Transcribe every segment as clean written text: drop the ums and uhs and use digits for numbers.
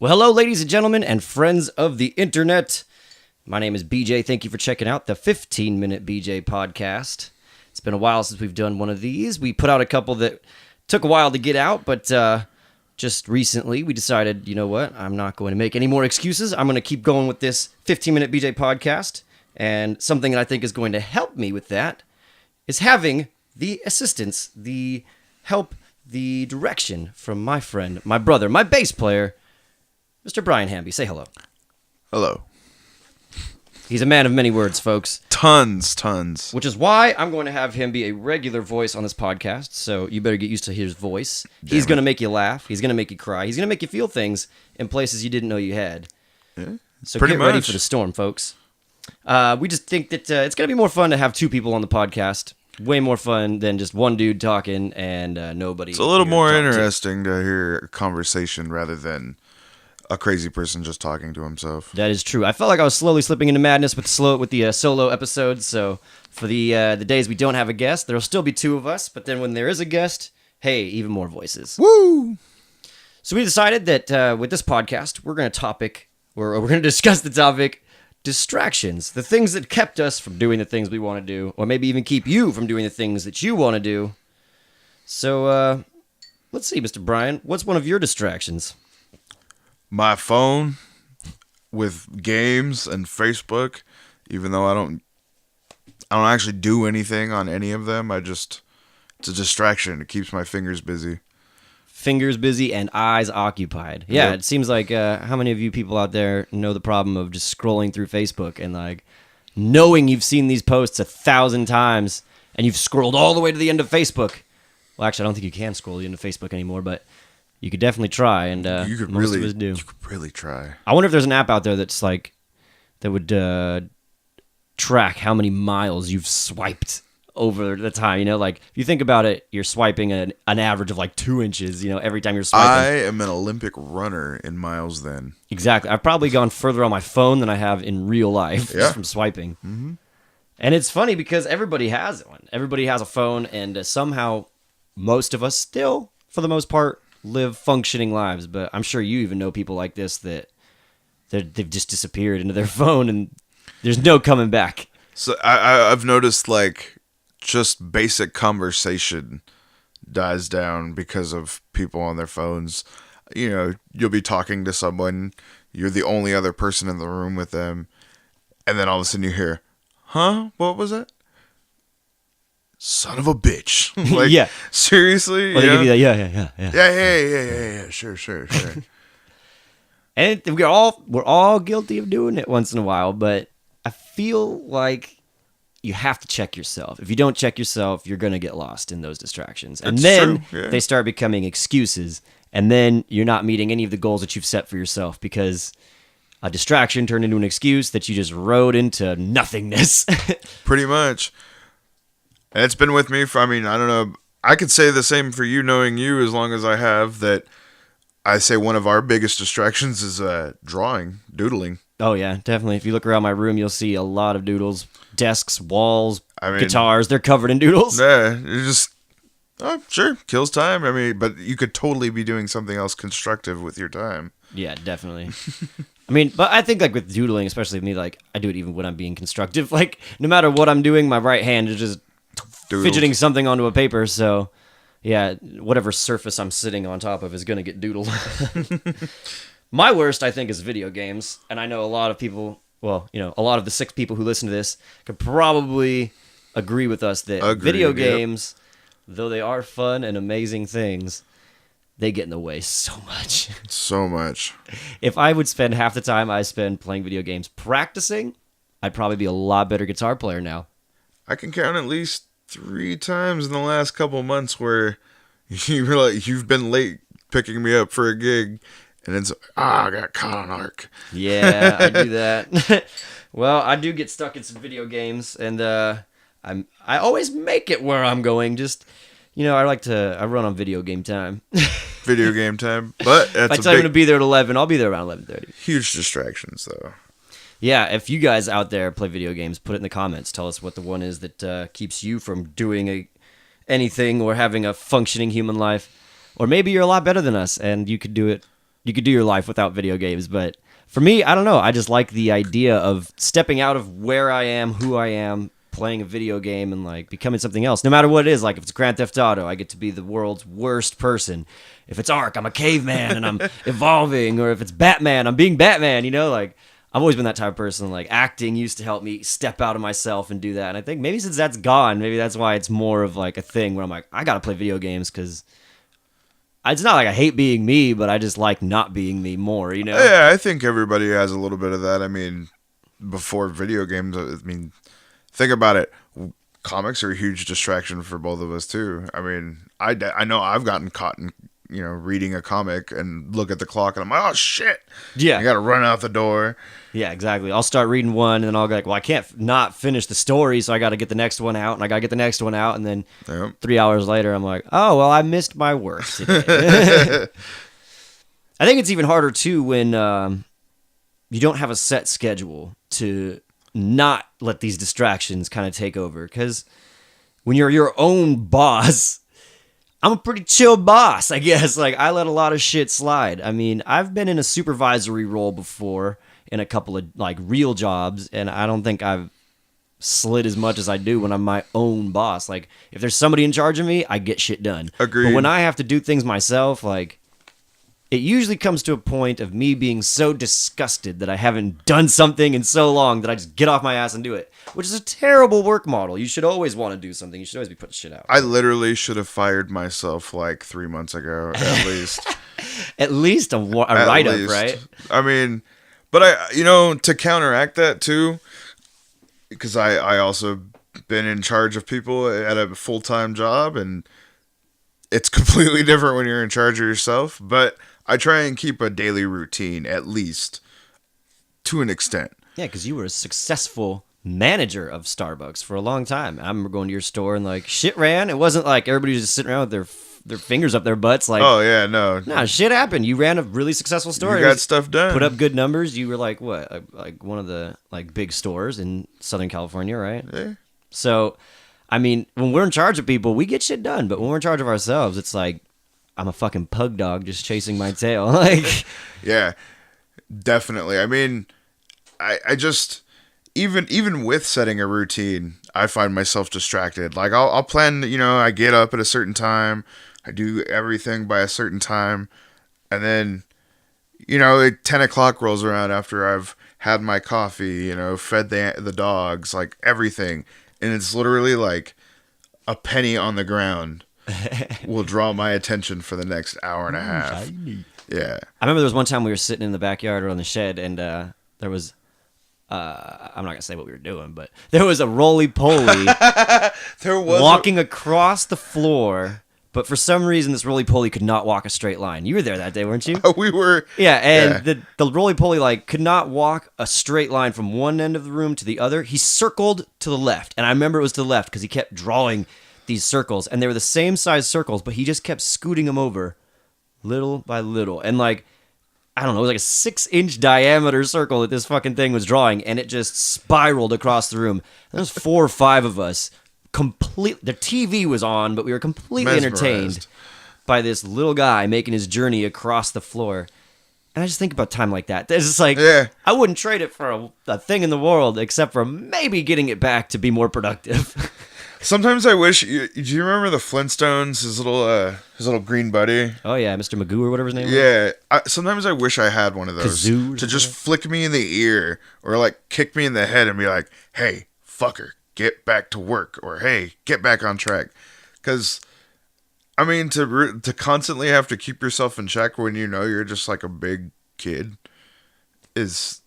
Well, hello, ladies and gentlemen, and friends of the internet. My name is BJ. Thank you for checking out the 15-Minute BJ podcast. It's been a while since we've done one of these. We put out a couple that took a while to get out, but just recently we decided, you know what, I'm not going to make any more excuses. I'm going to keep going with this 15-Minute BJ podcast, and something that I think is going to help me with that is having the assistance, the help, the direction from my friend, my brother, my bass player, Mr. Brian Hamby. Say hello. Hello. He's a man of many words, folks. Tons. Which is why I'm going to have him be a regular voice on this podcast, so you better get used to his voice. He's going to make you laugh. He's going to make you cry. He's going to make you feel things in places you didn't know you had. Yeah, so get ready for the storm, folks. We just think that it's going to be more fun to have two people on the podcast. Way more fun than just one dude talking and nobody. It's a little more interesting to hear a conversation rather than a crazy person just talking to himself. That is true. I felt like I was slowly slipping into madness with the solo episodes. So for the days we don't have a guest, there'll still be two of us. But then when there is a guest, hey, even more voices. Woo! So we decided that with this podcast, we're going to discuss the topic distractions, the things that kept us from doing the things we want to do, or maybe even keep you from doing the things that you want to do. So let's see, Mr. Brian, what's one of your distractions? My phone with games and Facebook, even though I don't actually do anything on any of them. It's a distraction. It keeps my fingers busy. Fingers busy and eyes occupied. Yeah, Yep. It seems like how many of you people out there know the problem of just scrolling through Facebook and like knowing you've seen these posts 1,000 times and you've scrolled all the way to the end of Facebook. Well, actually, I don't think you can scroll the end of Facebook anymore, but you could definitely try, and most of us do. You could really try. I wonder if there's an app out there that would track how many miles you've swiped over the time. You know, like if you think about it, you're swiping an average of like 2 inches. You know, every time you're swiping. I am an Olympic runner in miles. Then Exactly. I've probably gone further on my phone than I have in real life Yeah. just from swiping. Mm-hmm. And it's funny because everybody has one. Everybody has a phone, and somehow most of us still, for the most part, live functioning lives. But I'm sure you even know people like this that they've just disappeared into their phone and there's no coming back. So I've noticed like just basic conversation dies down because of people on their phones. You know, you'll be talking to someone, you're the only other person in the room with them, and then all of a sudden you hear, "Huh? What was that? Son of a bitch!" Like, Yeah. Seriously? Well, they give you that, Yeah. Sure. And we're all guilty of doing it once in a while, but I feel like you have to check yourself. If you don't check yourself, you're going to get lost in those distractions. And That's then true, yeah. they start becoming excuses, and then you're not meeting any of the goals that you've set for yourself because a distraction turned into an excuse that you just rode into nothingness. Pretty much. And it's been with me for, I don't know, I could say the same for you, knowing you as long as I have, that I say one of our biggest distractions is drawing, doodling. Oh, yeah, definitely. If you look around my room, you'll see a lot of doodles. Desks, walls, guitars, they're covered in doodles. Yeah, you just, sure, kills time. But you could totally be doing something else constructive with your time. Yeah, definitely. But I think like with doodling, especially with me, like I do it even when I'm being constructive. Like no matter what I'm doing, my right hand is just fidgeting something onto a paper. So yeah, whatever surface I'm sitting on top of is going to get doodled. My worst, I think, is video games. And I know a lot of people, a lot of the 6 people who listen to this could probably agree with us that video games, though they are fun and amazing things, they get in the way so much. So much. If I would spend half the time I spend playing video games practicing, I'd probably be a lot better guitar player now. I can count at least 3 times in the last couple months where you've been late picking me up for a gig, and it's I got caught on arc. Yeah, I do that. Well, I do get stuck in some video games, and I always make it where I'm going. Just I run on video game time. Video game time, but that's if I tell you to be there at 11, I'll be there around 11:30. Huge distractions, though. Yeah, if you guys out there play video games, put it in the comments. Tell us what the one is that keeps you from doing anything or having a functioning human life. Or maybe you're a lot better than us, and you could do it you could do your life without video games. But for me, I don't know. I just like the idea of stepping out of where I am, who I am, playing a video game, and like becoming something else. No matter what it is. Like if it's Grand Theft Auto, I get to be the world's worst person. If it's Ark, I'm a caveman and I'm evolving. Or if it's Batman, I'm being Batman. You know, like I've always been that type of person. Like acting used to help me step out of myself and do that. And I think maybe since that's gone, maybe that's why it's more of like a thing where I'm like, I gotta play video games because it's not like I hate being me, but I just like not being me more, you know? Yeah, I think everybody has a little bit of that. I mean, before video games, I mean, think about it. Comics are a huge distraction for both of us, too. I mean, I know I've gotten caught in, reading a comic and look at the clock and I'm like, oh, shit. Yeah. I got to run out the door. Yeah, exactly. I'll start reading one and then I'll go like, well, I can't not finish the story, so I got to get the next one out and I got to get the next one out. And then 3 hours later, I'm like, oh, well, I missed my work today. I think it's even harder, too, when you don't have a set schedule to not let these distractions kind of take over. Because when you're your own boss, I'm a pretty chill boss, I guess. Like, I let a lot of shit slide. I mean, I've been in a supervisory role before in a couple of, like, real jobs, and I don't think I've slid as much as I do when I'm my own boss. Like, if there's somebody in charge of me, I get shit done. Agreed. But when I have to do things myself, like, it usually comes to a point of me being so disgusted that I haven't done something in so long that I just get off my ass and do it, which is a terrible work model. You should always want to do something. You should always be putting shit out. I literally should have fired myself like 3 months ago, at least. At least a write-up, right? I mean, but to counteract that too, because I also been in charge of people at a full-time job, and it's completely different when you're in charge of yourself, but I try and keep a daily routine, at least, to an extent. Yeah, because you were a successful manager of Starbucks for a long time. I remember going to your store and, like, shit ran. It wasn't like everybody was just sitting around with their fingers up their butts. Like, oh, yeah, no. Nah, shit happened. You ran a really successful store. You got stuff done. Put up good numbers. You were, like, what? Like, one of the, like, big stores in Southern California, right? Yeah. So, I mean, when we're in charge of people, we get shit done. But when we're in charge of ourselves, it's like, I'm a fucking pug dog just chasing my tail. Like, yeah, definitely. I mean, I just even with setting a routine, I find myself distracted. Like I'll plan, I get up at a certain time, I do everything by a certain time, and then 10 o'clock rolls around after I've had my coffee, fed the dogs, like everything, and it's literally like a penny on the ground will draw my attention for the next hour and a half. Shiny. Yeah. I remember there was one time we were sitting in the backyard or on the shed, and there was, I'm not going to say what we were doing, but there was a roly-poly walking across the floor, but for some reason this roly-poly could not walk a straight line. You were there that day, weren't you? We were. Yeah, and the roly-poly like could not walk a straight line from one end of the room to the other. He circled to the left, and I remember it was to the left because he kept drawing these circles, and they were the same size circles, but he just kept scooting them over little by little. And like, I don't know, it was like a 6-inch diameter circle that this fucking thing was drawing, and it just spiraled across the room. There was 4 or 5 of us. The TV was on, but we were completely entertained by this little guy making his journey across the floor. And I just think about time like that. It's just like, I wouldn't trade it for a thing in the world, except for maybe getting it back to be more productive. Sometimes I wish. Do you remember the Flintstones? His little green buddy. Oh yeah, Mr. Magoo or whatever his name was. Yeah. Sometimes I wish I had one of those Kazoo to just flick me in the ear or like kick me in the head and be like, "Hey, fucker, get back to work," or "Hey, get back on track." Because I mean, to constantly have to keep yourself in check when you're just like a big kid is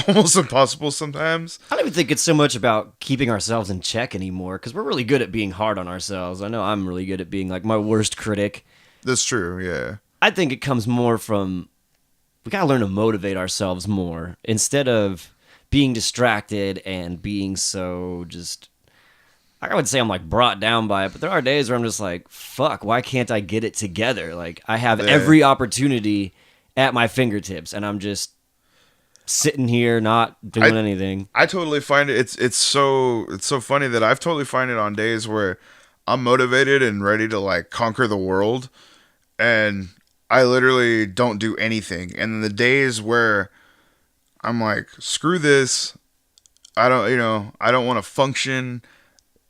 almost impossible sometimes. I don't even think it's so much about keeping ourselves in check anymore, because we're really good at being hard on ourselves. I know I'm really good at being like my worst critic. That's true, yeah. I think it comes more from, we gotta learn to motivate ourselves more instead of being distracted and being so just, I would say I'm like brought down by it, but there are days where I'm just like, fuck, why can't I get it together? Like I have every opportunity at my fingertips and I'm just sitting here not doing anything. I totally find it's so funny that I've totally find it on days where I'm motivated and ready to like conquer the world, and I literally don't do anything. And the days where I'm like, screw this, I don't want to function,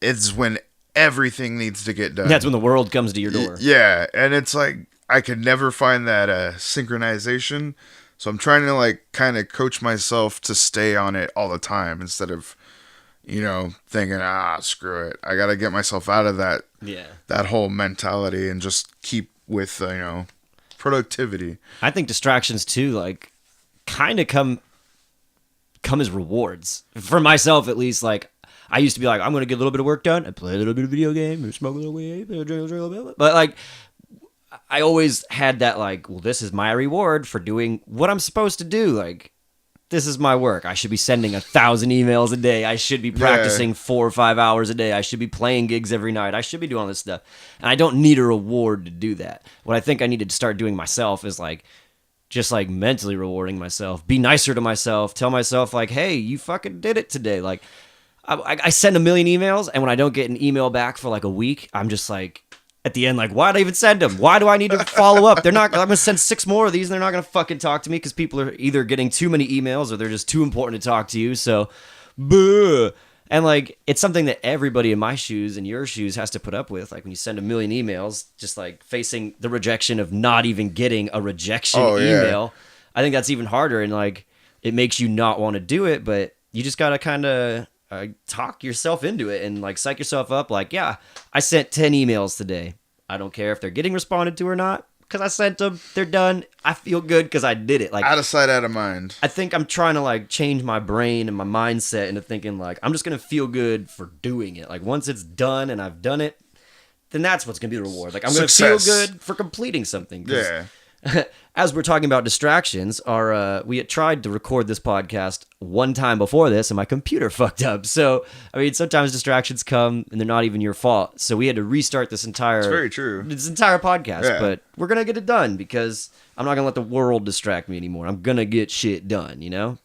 it's when everything needs to get done. That's when the world comes to your door. Yeah, and it's like I could never find that synchronization. So I'm trying to like kind of coach myself to stay on it all the time instead of, thinking, screw it. I got to get myself out of that whole mentality and just keep with, productivity. I think distractions too, like, kind of come as rewards. For myself, at least, like, I used to be like, I'm going to get a little bit of work done. I play a little bit of video game, or smoke a little weed, drink a little bit. But, like, I always had that, like, well, this is my reward for doing what I'm supposed to do. Like, this is my work. I should be sending 1,000 emails a day. I should be practicing 4 or 5 hours a day. I should be playing gigs every night. I should be doing all this stuff. And I don't need a reward to do that. What I think I needed to start doing myself is, like, just, like, mentally rewarding myself. Be nicer to myself. Tell myself, like, hey, you fucking did it today. Like, I send 1 million emails, and when I don't get an email back for, like, a week, I'm just, like, at the end, like, why'd I even send them? Why do I need to follow up? I'm going to send 6 more of these, and they're not going to fucking talk to me because people are either getting too many emails or they're just too important to talk to you. So, boo. And, like, it's something that everybody in my shoes and your shoes has to put up with. Like, when you send 1 million emails, just, like, facing the rejection of not even getting a rejection email, I think that's even harder. And, like, it makes you not want to do it, but you just got to kind of talk yourself into it and, like, psych yourself up. Like, yeah, I sent 10 emails today. I don't care if they're getting responded to or not because I sent them. They're done. I feel good because I did it. Like, out of sight, out of mind. I think I'm trying to, like, change my brain and my mindset into thinking, like, I'm just going to feel good for doing it. Like, once it's done and I've done it, then that's what's going to be the reward. Like, I'm going to feel good for completing something. Yeah. As we're talking about distractions, we had tried to record this podcast one time before this, and my computer fucked up. So, I mean, sometimes distractions come, and they're not even your fault. So we had to restart this entire... It's very true. This entire podcast, Yeah. But we're going to get it done, because I'm not going to let the world distract me anymore. I'm going to get shit done, you know?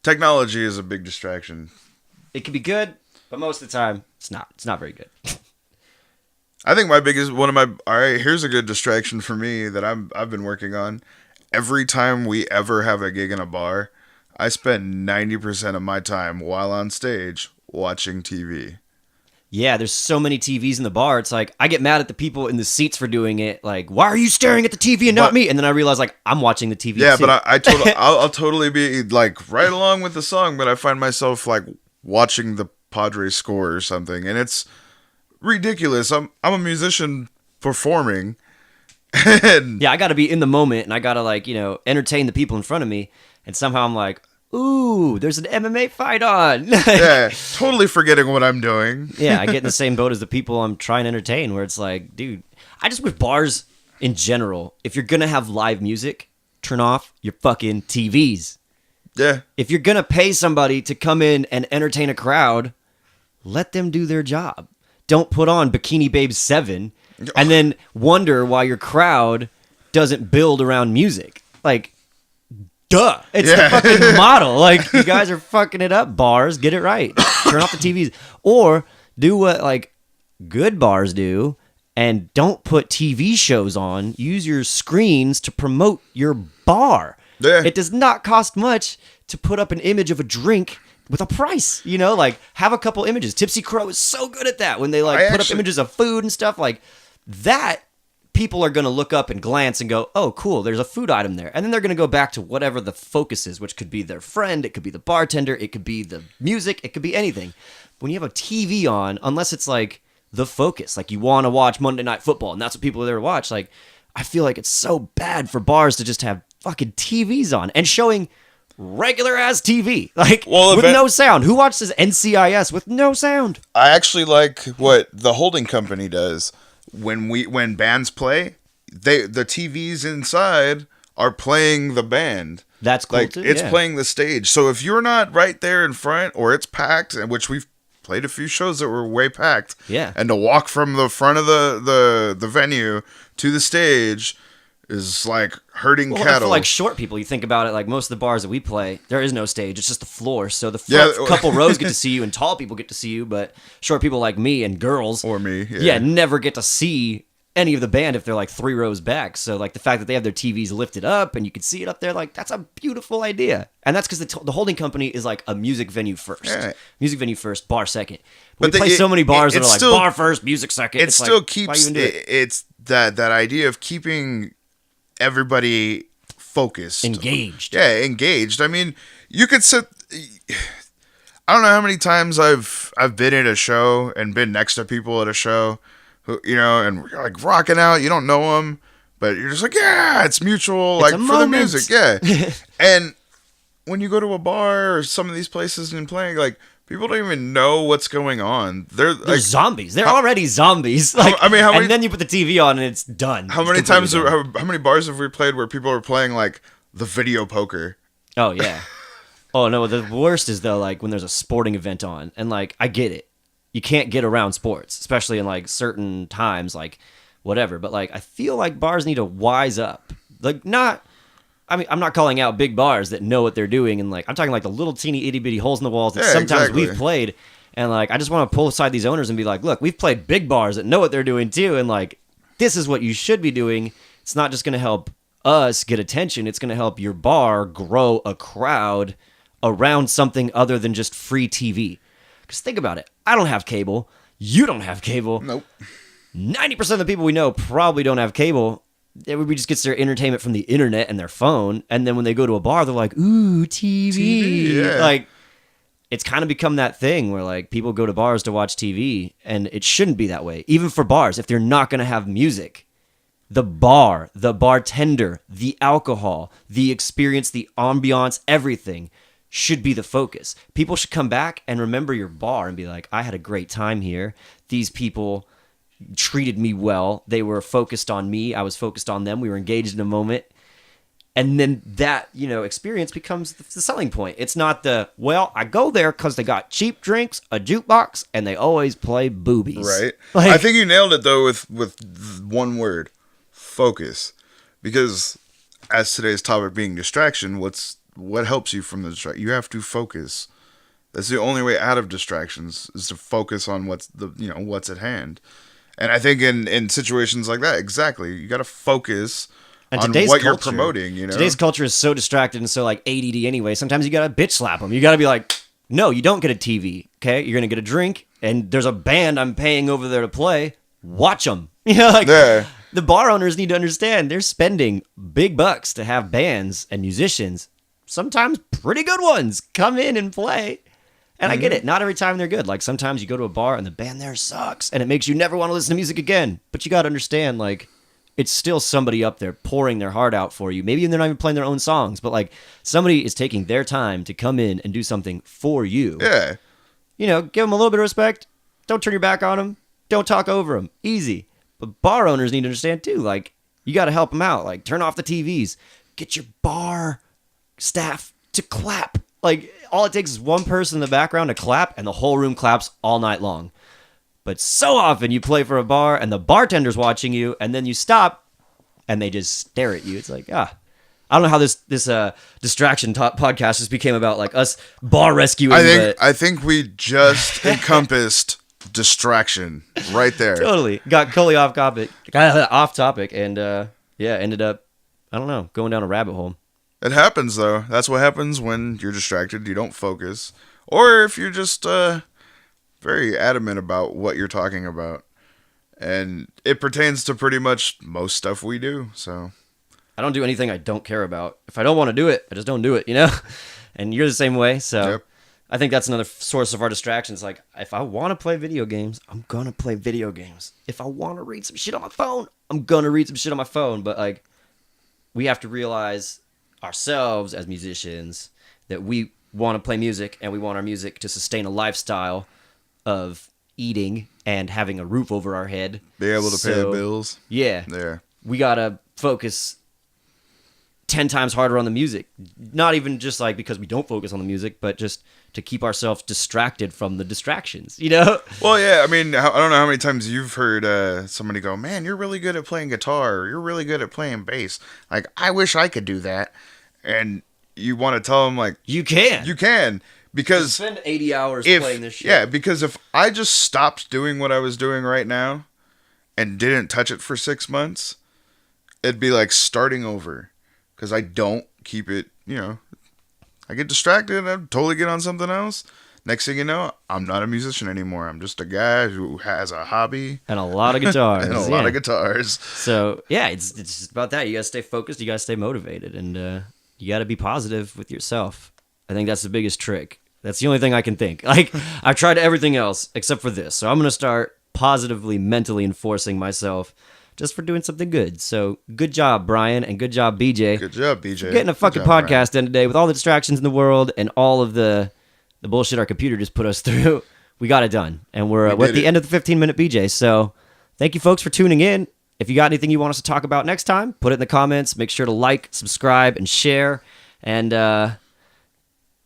Technology is a big distraction. It can be good, but most of the time, it's not. It's not very good. I think here's a good distraction for me that I've been working on. Every time we ever have a gig in a bar, I spend 90% of my time while on stage watching TV. Yeah, there's so many TVs in the bar. It's like, I get mad at the people in the seats for doing it. Like, why are you staring at the TV and not me? And then I realize, like, I'm watching the TV Yeah, too. but I'll totally be, like, right along with the song, but I find myself, like, watching the Padres score or something, and it's ridiculous. I'm a musician performing. And yeah, I got to be in the moment, and I got to, like, entertain the people in front of me. And somehow I'm like, ooh, there's an MMA fight on. yeah, totally forgetting what I'm doing. Yeah, I get in the same boat as the people I'm trying to entertain, where it's like, dude, I just wish bars in general, if you're going to have live music, turn off your fucking TVs. Yeah. If you're going to pay somebody to come in and entertain a crowd, let them do their job. Don't put on Bikini Babe 7 and then wonder why your crowd doesn't build around music. Like, duh. It's the fucking model. Like, you guys are fucking it up, bars. Get it right. Turn off the TVs. Or do what, like, good bars do and don't put TV shows on. Use your screens to promote your bar. Yeah. It does not cost much to put up an image of a drink with a price, like, have a couple images. Tipsy Crow is so good at that when they, like, put up images of food and stuff like that. People are going to look up and glance and go, oh, cool, there's a food item there. And then they're going to go back to whatever the focus is, which could be their friend, it could be the bartender, it could be the music, it could be anything. When you have a TV on, unless it's, like, the focus, like, you want to watch Monday Night Football, and that's what people are there to watch, like, I feel like it's so bad for bars to just have fucking TVs on and showing regular ass TV, like, with no sound. Who watches NCIS with no sound? I actually like what the holding company does when bands play. The TVs inside are playing the band. That's cool, like, too. It's playing the stage. So if you're not right there in front, or it's packed, which we've played a few shows that were way packed. Yeah. And to walk from the front of the venue to the stage is like herding cattle. For, like, short people, you think about it, like, most of the bars that we play, there is no stage. It's just the floor. So the front couple rows get to see you, and tall people get to see you, but short people like me and girls, or me, never get to see any of the band if they're like 3 rows back. So like the fact that they have their TVs lifted up and you can see it up there, like that's a beautiful idea. And that's because the holding company is like a music venue first. Yeah. Music venue first, bar second. But we play so many bars that are like bar first, music second. It still keeps it's that idea of keeping everybody focused, engaged. Yeah, engaged. I mean, you could sit. I don't know how many times I've been at a show and been next to people at a show, who, you know, and you're like rocking out. You don't know them, but you're just like, yeah, it's mutual, it's like for the music, yeah. And when you go to a bar or some of these places and playing, like people don't even know what's going on. They're like, zombies. They're already zombies. Like, I mean, and then you put the TV on and it's done. How many times? How many bars have we played where people are playing like the video poker? Oh yeah. Oh no, the worst is though, like when there's a sporting event on, and like I get it, you can't get around sports, especially in like certain times, like whatever. But like I feel like bars need to wise up, like not. I mean, I'm not calling out big bars that know what they're doing, and like I'm talking like the little teeny itty bitty holes in the walls that sometimes we've played, and like I just want to pull aside these owners and be like, look, we've played big bars that know what they're doing too, and like this is what you should be doing. It's not just going to help us get attention; it's going to help your bar grow a crowd around something other than just free TV. Because think about it. I don't have cable. You don't have cable. Nope. 90% of the people we know probably don't have cable. Everybody just gets their entertainment from the internet and their phone. And then when they go to a bar, they're like, ooh, TV. Yeah. Like, it's kind of become that thing where like people go to bars to watch TV. And it shouldn't be that way. Even for bars, if they're not going to have music. The bar, the bartender, the alcohol, the experience, the ambiance, everything should be the focus. People should come back and remember your bar and be like, I had a great time here. These people treated me well. They were focused on me. I was focused on them. We were engaged in a moment. And then that, you know, experience becomes the selling point. It's not well, I go there because they got cheap drinks, a jukebox, and they always play boobies. Right. Like, I think you nailed it, though, with one word. Focus. Because as today's topic being distraction, what helps you from the distraction? You have to focus. That's the only way out of distractions, is to focus on what's at hand. And I think in situations like that, exactly, you got to focus on what you're promoting. You know, today's culture is so distracted and so like ADD anyway. Sometimes you got to bitch slap them. You got to be like, no, you don't get a TV. Okay, you're gonna get a drink, and there's a band I'm paying over there to play. Watch them. You know, like the bar owners need to understand they're spending big bucks to have bands and musicians. Sometimes pretty good ones come in and play. And I get it. Not every time they're good. Like sometimes you go to a bar and the band there sucks and it makes you never want to listen to music again. But you got to understand, like, it's still somebody up there pouring their heart out for you. Maybe they're not even playing their own songs, but like somebody is taking their time to come in and do something for you. Yeah. You know, give them a little bit of respect. Don't turn your back on them. Don't talk over them. Easy. But bar owners need to understand too. Like, you got to help them out. Like, turn off the TVs. Get your bar staff to clap. Like, all it takes is one person in the background to clap and the whole room claps all night long. But so often you play for a bar and the bartender's watching you and then you stop and they just stare at you. It's like, I don't know how this distraction podcast just became about like us bar rescuing. I think we just encompassed distraction right there. Totally. Got totally off topic and ended up, I don't know, going down a rabbit hole. It happens, though. That's what happens when you're distracted. You don't focus. Or if you're just very adamant about what you're talking about. And it pertains to pretty much most stuff we do. So I don't do anything I don't care about. If I don't want to do it, I just don't do it, you know? And you're the same way. So yep. I think that's another source of our distractions. Like, if I want to play video games, I'm going to play video games. If I want to read some shit on my phone, I'm going to read some shit on my phone. But, like, we have to realize ourselves as musicians that we want to play music and we want our music to sustain a lifestyle of eating and having a roof over our head. Be able to pay the bills. Yeah. There. We got to focus 10 times harder on the music. Not even just like because we don't focus on the music, but just to keep ourselves distracted from the distractions, you know? Well, yeah, I mean, I don't know how many times you've heard somebody go, man, you're really good at playing guitar, or you're really good at playing bass. Like, I wish I could do that. And you want to tell them, like... You can. You can. Because... Just spend 80 hours playing this shit. Yeah, because if I just stopped doing what I was doing right now, and didn't touch it for 6 months, it'd be like starting over. Because I don't keep it, I get distracted and I totally get on something else. Next thing you know, I'm not a musician anymore. I'm just a guy who has a hobby. And a lot of guitars. And a lot of guitars. So, yeah, it's just about that. You got to stay focused. You got to stay motivated. And you got to be positive with yourself. I think that's the biggest trick. That's the only thing I can think. Like, I've tried everything else except for this. So I'm going to start positively, mentally enforcing myself just for doing something good. So good job, Brian, and good job, BJ. Good job, BJ. For getting a fucking podcast done today with all the distractions in the world and all of the bullshit our computer just put us through. We got it done. And we're at the end of the 15-minute BJ. So thank you, folks, for tuning in. If you got anything you want us to talk about next time, put it in the comments. Make sure to like, subscribe, and share. And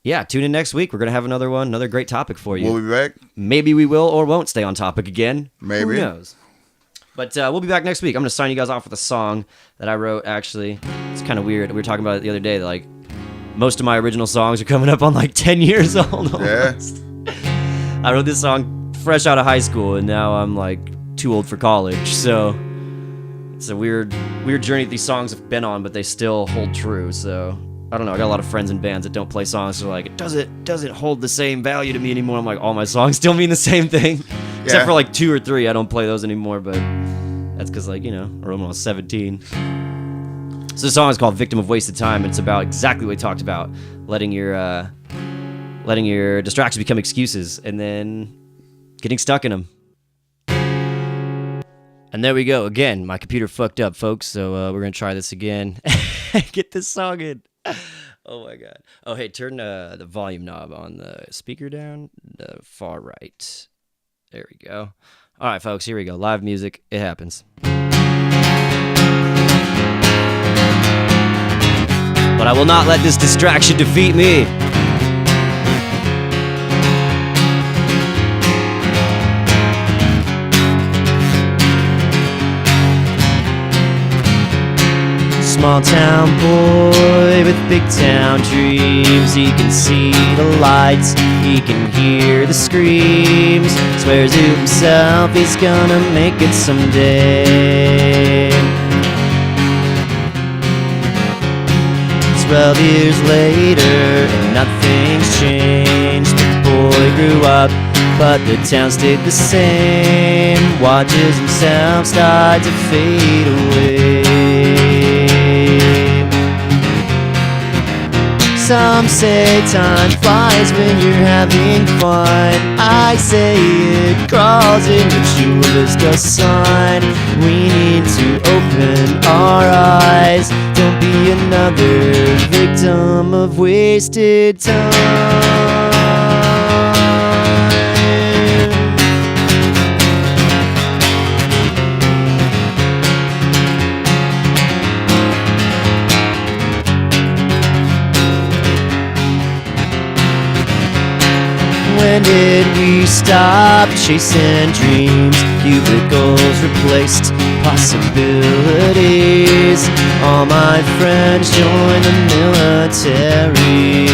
yeah, tune in next week. We're going to have another great topic for you. We'll be back. Maybe we will or won't stay on topic again. Maybe. Who knows? But we'll be back next week. I'm going to sign you guys off with a song that I wrote, actually. It's kind of weird. We were talking about it the other day. Like, most of my original songs are coming up on like 10 years old almost. Yeah. I wrote this song fresh out of high school, and now I'm like too old for college. So it's a weird journey these songs have been on, but they still hold true. So I don't know. I got a lot of friends in bands that don't play songs. So like, it doesn't hold the same value to me anymore. I'm like, all my songs still mean the same thing. Yeah. Except for like 2 or 3, I don't play those anymore. But that's because, like, I wrote them when I was 17. So the song is called "Victim of Wasted Time." And it's about exactly what we talked about: letting your distractions become excuses, and then getting stuck in them. And there we go. Again, my computer fucked up, folks. So we're gonna try this again. Get this song in. Oh my god. Oh hey, turn the volume knob on the speaker down the far right. There we go. All right, folks, here we go. Live music. It happens. But I will not let this distraction defeat me. Small town boy with big town dreams. He can see the lights, he can hear the screams. Swears to himself he's gonna make it someday. 12 years later and nothing's changed. The boy grew up, but the town stayed the same. Watches himself start to fade away. Some say time flies when you're having fun. I say it crawls in your shoeless sun. We need to open our eyes. Don't be another victim of wasted time. When did we stop chasing dreams? Cubicles replaced possibilities. All my friends joined the military.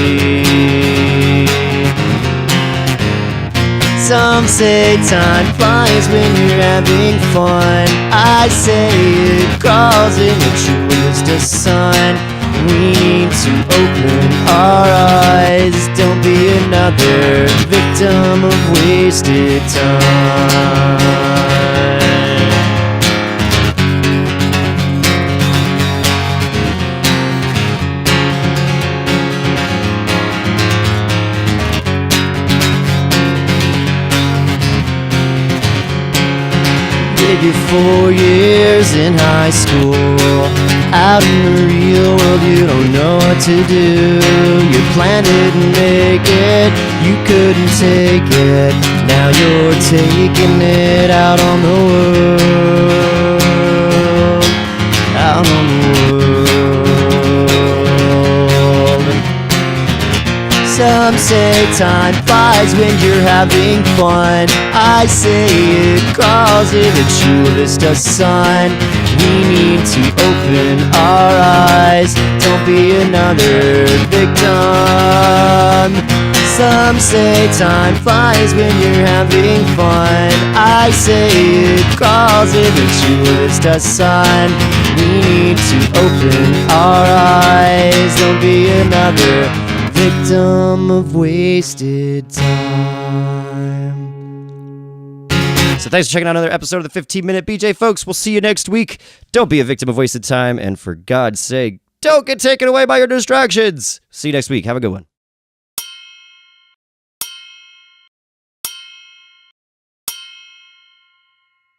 Some say time flies when you're having fun. I say it crawls in your truest sun. We need to open our eyes. Don't be another victim of wasted time. Did your 4 years in high school. Out in the real world you don't know what to do. Your plan didn't make it, you couldn't take it. Now you're taking it out on the world. Out on the world. Some say time flies when you're having fun. I say it crawls in the truest sun. We need to open our eyes. Don't be another victim. Some say time flies when you're having fun. I say it crawls eventualist a sun. We need to open our eyes. Don't be another victim of wasted time. So thanks for checking out another episode of the 15-Minute BJ, folks. We'll see you next week. Don't be a victim of wasted time, and for God's sake, don't get taken away by your distractions. See you next week. Have a good one.